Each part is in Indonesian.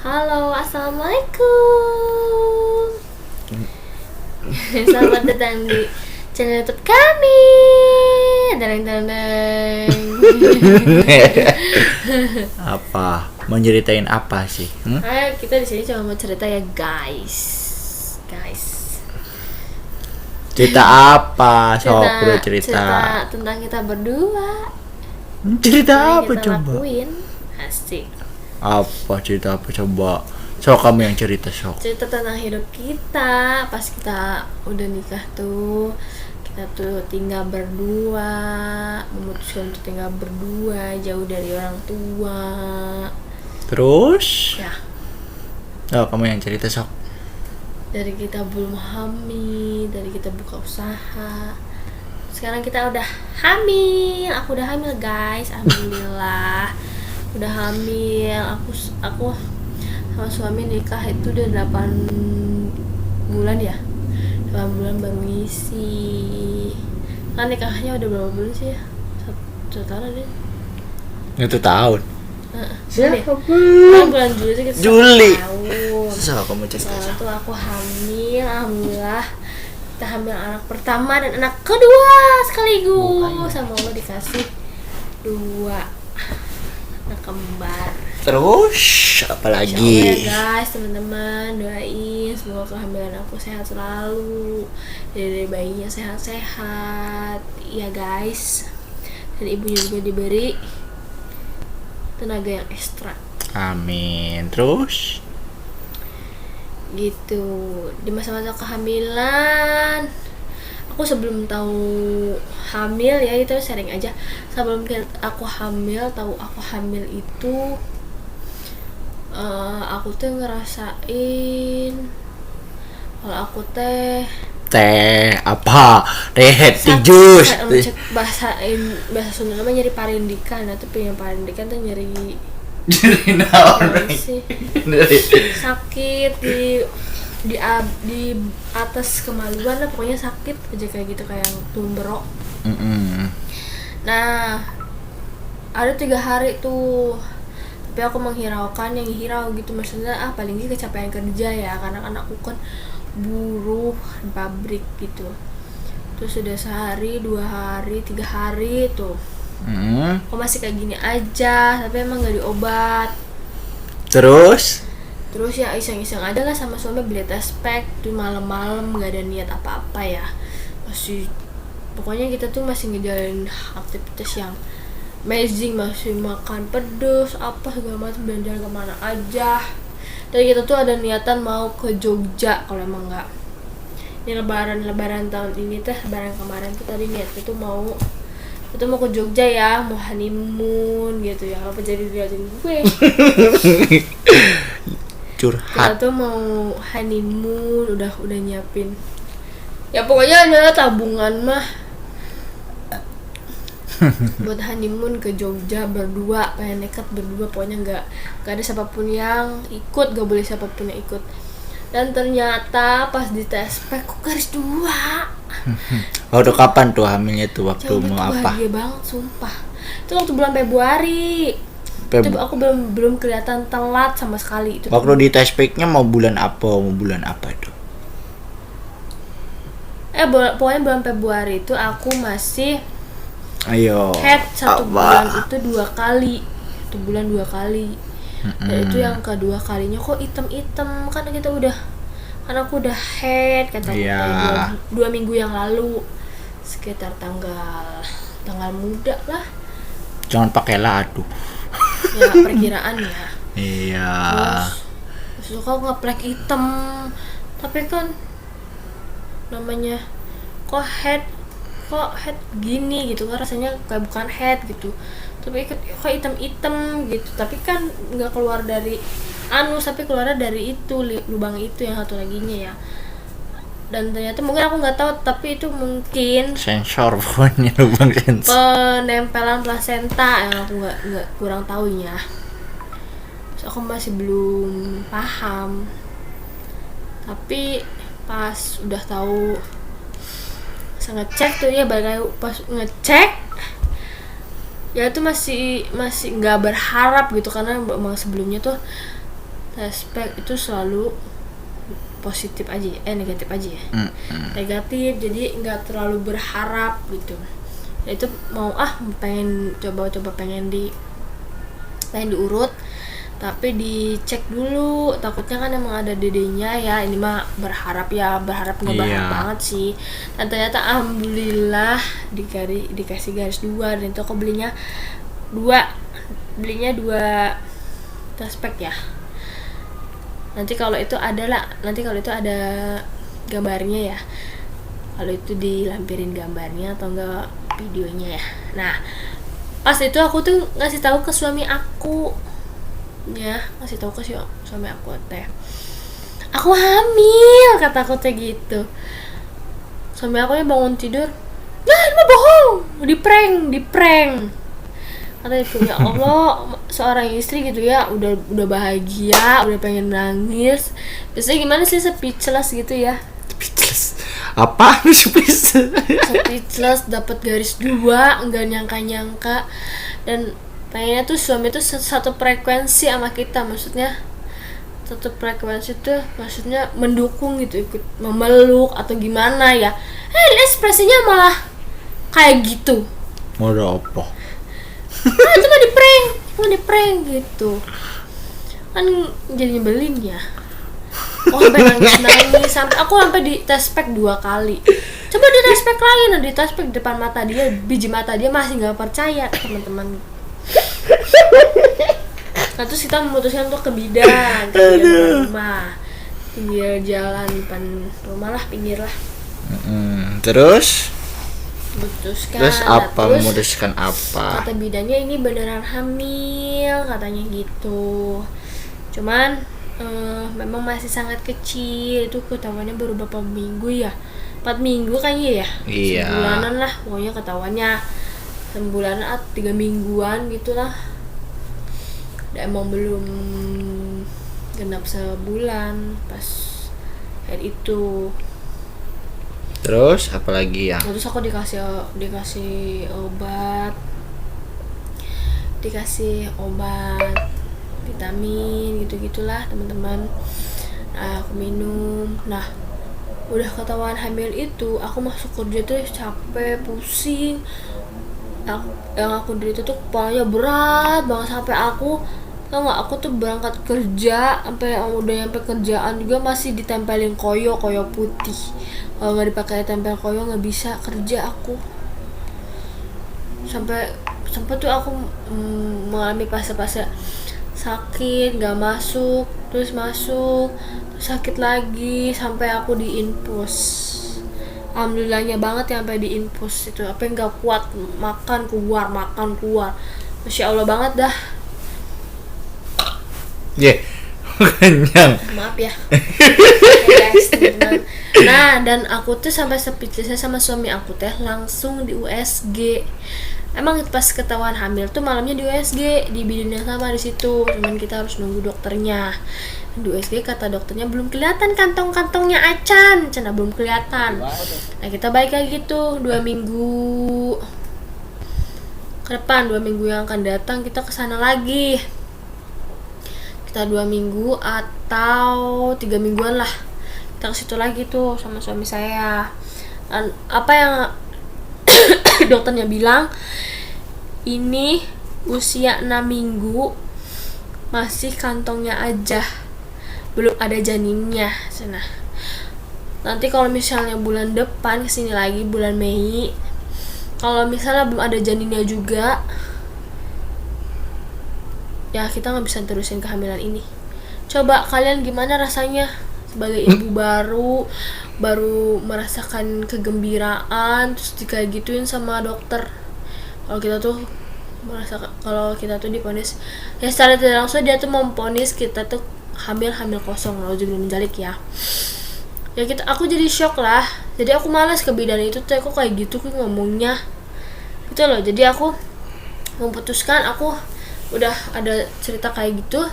Halo, assalamualaikum. Selamat datang di channel YouTube kami. Deng deng deng. Apa? Mau nyeritain apa sih? Ayo, kita di sini cuma mau cerita ya, guys. Cerita apa? Sok udah cerita. Tentang kita berdua. Cerita Yang apa kita coba? lakuin. Asik. Apa cerita apa coba? Sok kamu yang cerita sok. Cerita tentang hidup kita pas kita udah nikah tuh. Kita tuh tinggal berdua, memutuskan untuk tinggal berdua jauh dari orang tua. Terus? Ya, Oh, kamu yang cerita sok. dari kita belum hamil, dari kita buka usaha. Sekarang kita udah hamil. Aku udah hamil, guys. Alhamdulillah. Udah hamil. Aku sama suami nikah itu udah 8 bulan ya. 8 bulan baru ngisi. Kan nikahnya udah berapa bulan sih ya? Satu tahun ada. 1 tahun. Siapa? Bulan Juli sih kita Juli. 1 tahun. Sok kamu cerita Soalnya sok. tuh aku hamil, alhamdulillah. Kita hamil anak pertama dan anak kedua sekaligus. Sama Allah dikasih 2 anak kembar. Terus Insya apalagi? Allah ya guys, teman-teman doain semoga kehamilan aku sehat selalu, dari bayinya sehat-sehat, ya guys. Dan ibunya juga diberi tenaga yang ekstra. Amin. Terus? Gitu. Di masa-masa kehamilan, aku sebelum tahu hamil ya, itu sering aja sebelum aku hamil, tahu aku hamil itu aku tuh ngerasain kalau aku teh Teh apa? Teh jus. bahasa Sunda namanya nyeri parindikan. Atau yang parindikan tuh nyeri Jadi naon? apa sih? Sakit di atas kemaluan lah, pokoknya sakit aja kayak gitu, kayak tumberok. Nah, ada 3 hari tuh, tapi aku menghiraukan yang hirau gitu, maksudnya paling gak kecapean kerja ya, karena anakku kan buruh di pabrik gitu. Terus sudah sehari, 2 hari, 3 hari tuh kok masih kayak gini aja, tapi emang gak diobat. Terus Ya iseng-iseng aja lah sama suami beli test pack tuh malam-malam, gak ada niat apa-apa ya, masih pokoknya kita tuh masih ngejalanin aktivitas yang amazing, masih makan pedes apa segala macam, jalan-jalan kemana aja. Dan kita tuh ada niatan mau ke Jogja kalau emang nggak ini lebaran tahun ini teh, lebaran kemarin tuh tadi niatnya tuh mau ke Jogja ya, mau honeymoon gitu ya. Apa jadi diliatin gue? Kita curhat. tuh mau honeymoon, udah nyiapin ya, pokoknya ada tabungan mah buat honeymoon ke Jogja berdua, pengen nekat berdua, pokoknya nggak ada siapapun yang ikut, gak boleh siapapun yang ikut. Dan ternyata pas di tes pack kok garis 2. Waktu kapan tuh hamilnya tuh? Waktu Jauh, mau itu apa? bahagia banget sumpah. Itu waktu bulan Februari. Itu aku belum kelihatan telat sama sekali itu. Waktu di test pack-nya mau bulan apa tuh? Pokoknya bulan Februari itu aku masih Ayo. head 1 bulan apa? itu 2 kali. 1 bulan 2 kali. Dan itu yang kedua kalinya kok item-item, kan kita udah, kan aku udah head kata aku Iya. 2 minggu yang lalu, sekitar tanggal muda lah Jangan pakai ladu. ya, perkiraan ya. Iya. Terus kok ngeplek item, tapi kan namanya kok head gini gitu kan, rasanya kayak bukan head gitu, tapi kok hitam gitu, tapi kan nggak keluar dari anus, tapi keluar dari itu lubang itu yang satu laginya ya. Dan ternyata mungkin aku nggak tahu, tapi itu mungkin Sensor pokoknya, lubang sensor. penempelan plasenta yang aku nggak kurang tahunya. Terus aku masih belum paham, tapi pas udah tahu, ngecek tuh ya, pas ngecek ya itu masih nggak berharap gitu, karena emang sebelumnya tuh tespek itu selalu positif aja negatif aja ya. Negatif, jadi nggak terlalu berharap gitu. Ya itu mau pengen coba pengen diurut, tapi dicek dulu, takutnya kan emang ada dedenya ya. Ini mah berharap nggak berharap banget sih. Dan ternyata alhamdulillah dikasih garis 2, dan itu aku belinya 2 tespek ya. Nanti kalau itu ada gambarnya ya, kalau itu dilampirin gambarnya atau enggak videonya ya. Nah pas itu aku tuh ngasih tahu ke suami aku teh, aku hamil, kata aku teh gitu. Suami aku ya bangun tidur, nah ini mah bohong, di prank. Kata itu, ya Allah, seorang istri gitu ya, udah bahagia, udah pengen nangis, biasanya gimana sih, speechless gitu ya. Speechless apa? Speechless dapat garis 2, nggak nyangka. Dan pengennya tuh suami tuh satu frekuensi sama kita, maksudnya satu frekuensi tuh maksudnya mendukung gitu, ikut memeluk atau gimana ya. Ekspresinya malah kayak gitu. Mau apa? Itu mah di prank gitu kan, jadi nyebelin ya. Sampai nangis, sampai di tespek 2 kali. Coba di tespek lagi, di tespek depan mata dia, biji mata dia masih nggak percaya, teman-teman. Nah terus kita memutuskan untuk ke bidan rumah, pinggir jalan depan rumah lah, pinggir lah. Terus memutuskan apa? Kata bidannya ini beneran hamil, katanya gitu. Cuman memang masih sangat kecil, itu ketahuannya baru beberapa minggu ya, 4 minggu kayaknya ya. Iya. Sebulanan lah pokoknya ketahuannya, sebulanan 3 mingguan gitulah. Dan emang belum genap sebulan pas hari itu. Terus apalagi ya? Terus aku dikasih obat vitamin gitu-gitulah teman-teman. Nah aku minum. Nah udah ketahuan hamil itu, aku masuk kerja tuh capek, pusing. Yang aku derita tuh kepalanya berat banget, sampai aku tuh berangkat kerja, udah nyampe kerjaan juga masih ditempelin koyo putih. Kalau nggak dipakai tempel koyo nggak bisa kerja aku. Sampai tuh aku mengalami fase-fase sakit, nggak masuk, terus masuk, terus sakit lagi, sampai aku diinfus. Alhamdulillahnya banget ya sampai diinfus itu, nggak kuat, makan keluar, Masya Allah banget dah. Kenyang. Maaf ya. Okay, guys, teman-teman. Nah, dan aku tuh sampai speechless sama suami aku teh langsung di USG. Emang pas ketahuan hamil tuh malamnya di USG, di bidan yang sama di situ. Cuman kita harus nunggu dokternya. Di USG kata dokternya belum kelihatan kantong-kantongnya Acan, belum kelihatan. Nah, kita balik lagi gitu 2 minggu ke depan, 2 minggu yang akan datang kita kesana lagi. Kita 2 minggu atau 3 mingguan lah, kita ke situ lagi tuh sama suami saya. Dan apa yang dokternya bilang, ini usia 6 minggu masih kantongnya aja, belum ada janinnya. Nah, nanti kalau misalnya bulan depan kesini lagi, bulan Mei, kalau misalnya belum ada janinnya juga, ya kita nggak bisa terusin kehamilan ini. Coba kalian gimana rasanya sebagai ibu baru merasakan kegembiraan, terus kayak gituin sama dokter. Kalau kita tuh diponis, ya secara tidak langsung dia tuh memponis kita tuh hamil kosong, loh juga menjalik ya. Ya aku jadi shock lah. Jadi aku malas ke bidan itu tuh, aku kayak gitu ngomongnya gitu loh. Jadi aku memutuskan, aku udah ada cerita kayak gitu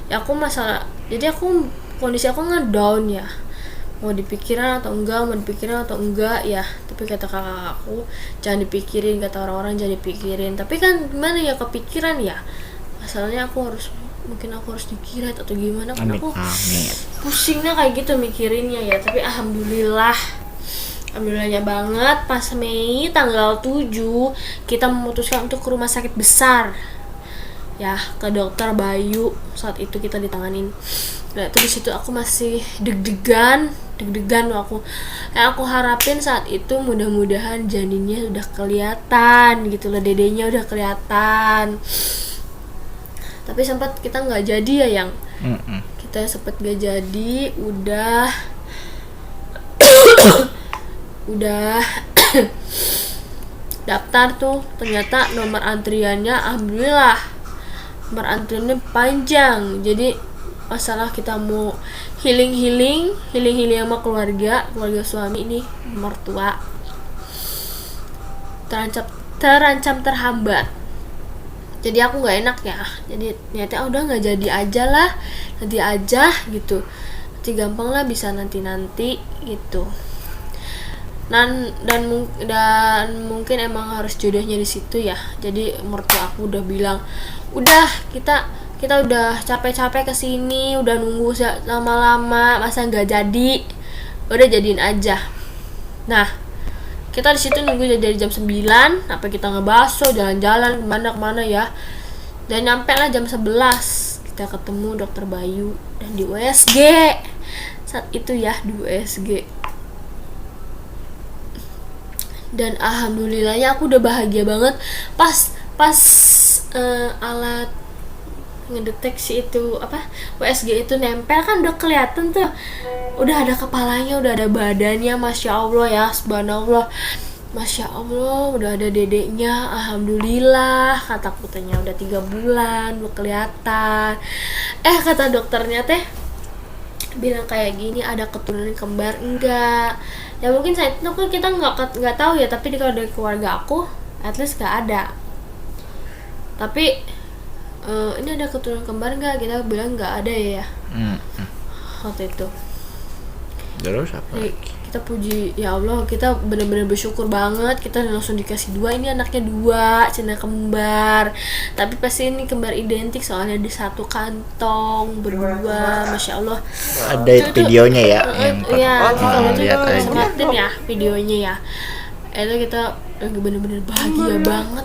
ya, jadi kondisi aku ngedown ya, mau dipikirin atau enggak ya. Tapi kata kakak aku jangan dipikirin, kata orang-orang jangan dipikirin, tapi kan gimana ya, kepikiran ya. Masalahnya aku harus mungkin aku harus dikiret atau gimana kan, Amit aku amit. pusingnya kayak gitu mikirinnya ya. Tapi alhamdulillahnya banget pas Mei tanggal 7 kita memutuskan untuk ke rumah sakit besar ya, ke dokter Bayu. Saat itu kita ditanganin. Nah itu di situ aku masih deg-degan loh aku. Yang aku harapin saat itu mudah-mudahan janinnya udah kelihatan gitu loh, dedenya udah kelihatan. Tapi sempat kita nggak jadi ya, yang kita sempat nggak jadi. Udah daftar tuh, ternyata nomor antriannya alhamdulillah nomor antriannya panjang. Jadi masalah kita mau healing sama keluarga suami ini, mertua terancam terhambat. Jadi aku nggak enak ya, jadi niatnya udah nggak jadi aja lah, nanti aja gitu, nanti gampang lah, bisa nanti gitu. Dan mungkin emang harus jodohnya di situ ya. Jadi mertua aku udah bilang, udah kita udah capek-capek kesini, udah nunggu lama-lama, masa nggak jadi, udah jadiin aja. Nah kita di situ nunggu dari jam 9, apa kita ngebaso, jalan-jalan kemana ya, dan nyampe lah jam 11 kita ketemu dokter Bayu dan di USG saat itu ya, di USG. Dan alhamdulillahnya aku udah bahagia banget pas alat ngedeteksi itu USG itu nempel kan, udah kelihatan tuh, udah ada kepalanya, udah ada badannya, masya Allah ya, subhanallah, masya Allah, udah ada dedeknya, alhamdulillah. Kata katanya udah 3 bulan, udah kelihatan. Kata dokternya bilang kayak gini, ada keturunan kembar enggak? Ya mungkin saat itu kan kita nggak tahu ya, tapi kalau dari keluarga aku at least nggak ada. Tapi ini ada keturunan kembar nggak? Kita bilang nggak ada ya waktu itu. Terus apa? Jadi, kita puji ya Allah, kita benar-benar bersyukur banget, kita langsung dikasih 2. Ini anaknya 2 cina kembar, tapi pasti ini kembar identik soalnya di satu kantong berdua, masya Allah. Ada videonya ya? Kalau itu lihat aja. sempatin ya videonya ya. Itu kita lagi benar-benar bahagia banget.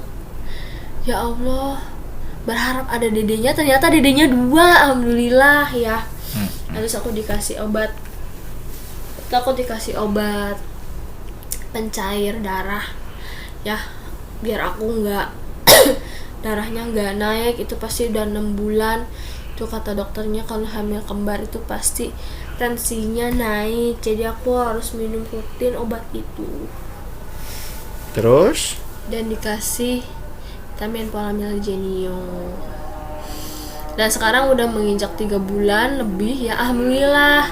Ya Allah, berharap ada dedenya, ternyata dedenya 2, alhamdulillah ya. Terus aku dikasih obat pencair darah ya, biar aku nggak darahnya nggak naik. Itu pasti udah 6 bulan. Itu kata dokternya kalau hamil kembar itu pasti tensinya naik, jadi aku harus minum rutin obat itu. Terus? Dan dikasih vitamin Polamil Genio. Dan sekarang udah menginjak 3 bulan lebih ya, alhamdulillah.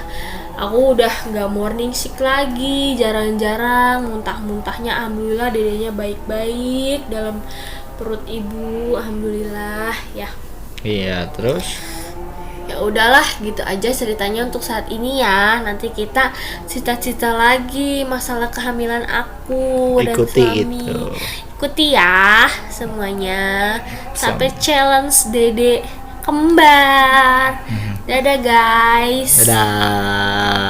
Aku udah gak morning sick lagi, jarang-jarang muntah-muntahnya, alhamdulillah. Dedenya baik-baik dalam perut ibu, alhamdulillah ya. Iya, terus? Ya udahlah, gitu aja ceritanya untuk saat ini ya. Nanti kita cita-cita lagi masalah kehamilan aku dan suami. Ikuti ya semuanya sampai challenge dede kembar. Dadah guys. Dadah.